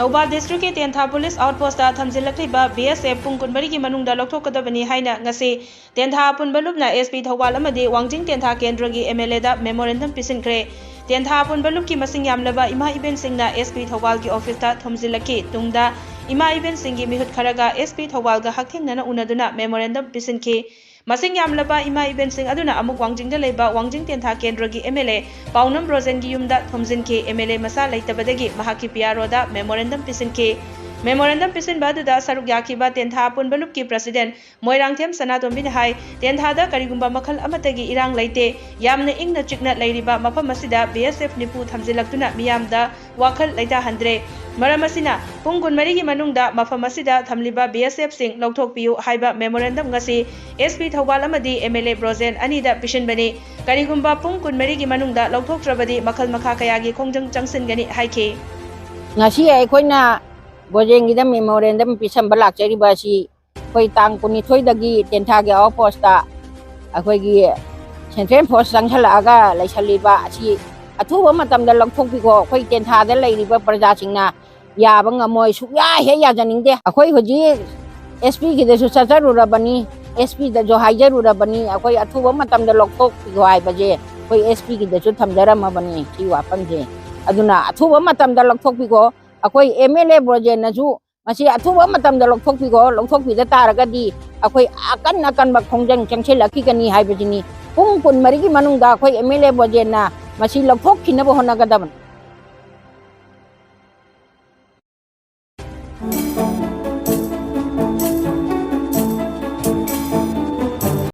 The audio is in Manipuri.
ꯊꯧꯕꯥꯜ ꯗꯤꯁꯇ꯭ꯔꯤꯛꯀꯤ ꯇꯦꯟꯊꯥ ꯄꯨꯂꯤꯁ ꯑꯥꯎꯠꯄꯣꯁꯇ ꯊꯝꯖꯤꯜꯂꯛꯂꯤꯕ BSF ꯄꯨꯡ 23ꯒꯤ ꯃꯅꯨꯡꯗ ꯂꯧꯊꯣꯛꯀꯗꯕꯅꯤ ꯍꯥꯏꯅ ꯉꯁꯤ ꯇꯦꯟꯊꯥ ꯑꯄꯨꯟꯕ ꯂꯨꯞꯅ SP ꯊꯧꯕꯥꯜ ꯑꯃꯗꯤ ꯋꯥꯡꯖꯤꯡ ꯇꯦꯟꯊꯥ ꯀꯦꯟꯗ꯭ꯔꯒꯤ MLAꯗ ꯃꯦꯃꯣꯔꯦꯟꯗꯝ ꯄꯤꯁꯤꯟꯈ꯭ꯔꯦ꯫ ꯇꯦꯟꯊꯥ ꯑꯄꯨꯟꯕ ꯂꯨꯞꯀꯤ ꯃꯁꯤꯡ ꯌꯥꯝꯂꯕ ꯏꯃꯥ ꯏꯕꯦꯟꯁꯤꯡꯅ SP ꯊꯧꯕꯥꯜꯒꯤ ꯑꯣꯐꯤꯁꯇ ꯊꯣꯝꯖꯤꯜꯂꯛꯈꯤ꯫ ꯇꯨꯡꯗ ꯏꯃꯥ ꯏꯕꯦꯟꯁꯤꯡꯒꯤ ꯃꯤꯍꯨꯠ ꯈꯔꯒ SP ꯊꯧꯕꯥꯜꯒ ꯍꯛꯊꯦꯡꯅꯅ ꯎꯅꯗꯨꯅ ꯃꯦꯃꯣꯔꯦꯟꯗꯝ ꯄꯤꯁꯤꯟꯈꯤ꯫ ꯃꯁꯤꯡ ꯌꯥꯝꯂꯕ ꯏꯃꯥ ꯏꯕꯦꯟꯁꯤꯡ ꯑꯗꯨꯅ ꯑꯃꯨꯛ ꯋꯥꯡꯖꯤꯡꯗ ꯂꯩꯕ ꯋꯥꯡꯖꯤꯡ ꯇꯦꯟꯊꯥ ꯀꯦꯟꯗ꯭ꯔꯒꯤ MLA ꯄꯥꯎꯅꯝ ꯔꯣꯖꯦꯟꯒꯤ ꯌꯨꯝꯗ ꯊꯣꯝꯖꯤꯟꯈꯤ꯫ MLA ꯃꯆꯥ ꯂꯩꯇꯕꯗꯒꯤ ꯃꯍꯥꯛꯀꯤ PROꯗ ꯃꯦꯃꯣꯔꯦꯟꯗꯝ ꯄꯤꯁꯤꯟꯈꯤ꯫ ꯃꯦꯃꯣꯔꯦꯟꯗꯝ ꯄꯤꯁꯤꯟꯕ ꯑꯗꯨꯗ ꯁꯔꯨꯛ ꯌꯥꯈꯤꯕ ꯇꯦꯟꯊꯥ ꯑꯄꯨꯟꯕ ꯂꯨꯞꯀꯤ ꯄ꯭ꯔꯁꯤꯗꯦꯟꯠ ꯃꯣꯏꯔꯥꯡꯊꯦꯝ ꯁꯅꯥꯇꯣꯝꯕꯤꯅ ꯍꯥꯏ ꯇꯦꯟꯊꯥꯗ ꯀꯔꯤꯒꯨꯝꯕ ꯃꯈꯜ ꯑꯃꯠꯇꯒꯤ ꯏꯔꯥꯡ ꯂꯩꯇꯦ꯫ ꯌꯥꯝꯅ ꯏꯪꯅ ꯆꯤꯛꯅ ꯂꯩꯔꯤꯕ ꯃꯐꯝ ꯑꯁꯤꯗ BSF ꯅꯤꯐꯨ ꯊꯝꯖꯤꯜꯂꯛꯇꯨꯅ ꯃꯤꯌꯥꯝꯗ ꯋꯥꯈꯜ ꯂꯩꯇꯥꯍꯟꯗ꯭ꯔꯦ꯫ ꯃꯔꯝ ꯑꯁꯤꯅ ꯄꯨꯡ 24ꯒꯤ ꯃꯅꯨꯡꯗ ꯃꯐꯝ ꯑꯁꯤꯗ ꯊꯝꯂꯤꯕ BSF ꯁꯤꯡ ꯂꯧꯊꯣꯛꯄꯤꯌꯨ ꯍꯥꯏꯕ ꯃꯦꯃꯣꯔꯦꯟꯗꯝꯉꯁꯤ SP ꯊꯧꯕꯥꯜ ꯑꯃꯗꯤ MLA ꯕ꯭ꯔꯣꯖꯦꯟ ꯑꯅꯤꯗ ꯄꯤꯁꯤꯟꯕꯅꯤ꯫ ꯀꯔꯤꯒꯨꯝꯕ ꯄꯨꯡ 24ꯒꯤ ꯃꯅꯨꯡꯗ ꯂꯧꯊꯣꯛꯇ꯭ꯔꯕꯗꯤ ꯃꯈꯜ ꯃꯈꯥ ꯀꯌꯥꯒꯤ ꯈꯣꯡꯖꯪ ꯆꯪꯁꯤꯟꯒꯅꯤ ꯍꯥꯏꯈꯤ꯫ ꯉꯁꯤ ꯑꯩꯈꯣꯏꯅ ꯕꯣꯖꯦꯡꯒꯤꯗ ꯃꯦꯃꯣꯔꯦꯟꯗꯝ ꯄꯤꯁꯟꯕ ꯂꯥꯛꯆꯔꯤꯕ ꯑꯁꯤ ꯑꯩꯈꯣꯏ ꯇꯥꯡ 22ꯗꯒꯤ ꯇꯦꯟꯊꯥꯒꯤ ꯑꯥꯎꯠꯄꯣꯁꯇ ꯑꯩꯈꯣꯏꯒꯤ ꯁꯦꯟꯇ꯭ꯔꯦꯜ ꯐꯣꯔꯁ ꯆꯪꯁꯜꯂꯛꯑꯒ ꯂꯩꯁꯜꯂꯤꯕ ꯑꯁꯤ ꯑꯊꯨꯕ ꯃꯇꯝꯗ ꯂꯧꯊꯣꯛꯄꯤꯈꯣ꯫ ꯑꯩꯈꯣꯏ ꯇꯦꯟꯊꯥꯗ ꯂꯩꯔꯤꯕ ꯄ꯭ꯔꯖꯥꯁꯤꯡꯅ ꯌꯥꯕ ꯉꯝꯃꯣꯏ, ꯁꯨꯛꯌꯥ ꯍꯦꯛ ꯌꯥꯖꯅꯤꯡꯗꯦ꯫ ꯑꯩꯈꯣꯏ ꯍꯧꯖꯤꯛ SPꯒꯤꯗꯁꯨ ꯆꯠꯆꯔꯨꯔꯕꯅꯤ, SPꯗꯁꯨ ꯍꯥꯏꯖꯔꯨꯔꯕꯅꯤ, ꯑꯩꯈꯣꯏ ꯑꯊꯨꯕ ꯃꯇꯝꯗ ꯂꯧꯊꯣꯛꯄꯤꯈꯣ ꯍꯥꯏꯕꯁꯦ ꯑꯩꯈꯣꯏ SPꯒꯤꯗꯁꯨ ꯊꯝꯖꯔꯝꯃꯕꯅꯤ ꯁꯤ ꯋꯥꯐꯝꯁꯦ꯫ ꯑꯗꯨꯅ ꯑꯊꯨꯕ ꯃꯇꯝꯗ ꯂꯧꯊꯣꯛꯄꯤꯈꯣ꯫ ꯑꯩꯈꯣꯏ MLA ꯕ꯭ꯔꯣꯖꯦꯟꯅꯁꯨ ꯃꯁꯤ ꯑꯊꯨꯕ ꯃꯇꯝꯗ ꯂꯧꯊꯣꯛꯄꯤꯈꯣ, ꯂꯧꯊꯣꯛꯄꯤꯗ ꯇꯥꯔꯒꯗꯤ ꯑꯩꯈꯣꯏ ꯑꯀꯟꯕ ꯈꯣꯡꯖꯪ ꯆꯪꯁꯤꯜꯂꯛꯈꯤꯒꯅꯤ ꯍꯥꯏꯕꯁꯤꯅꯤ꯫ ꯄꯨꯡ 24ꯒꯤ ꯃꯅꯨꯡꯗ ꯑꯩꯈꯣꯏ MLA ꯕ꯭ꯔꯣꯖꯦꯟꯅ ꯃꯁꯤ ꯂꯧꯊꯣꯛꯈꯤꯅꯕ ꯍꯣꯠꯅꯒꯗꯕꯅꯤ꯫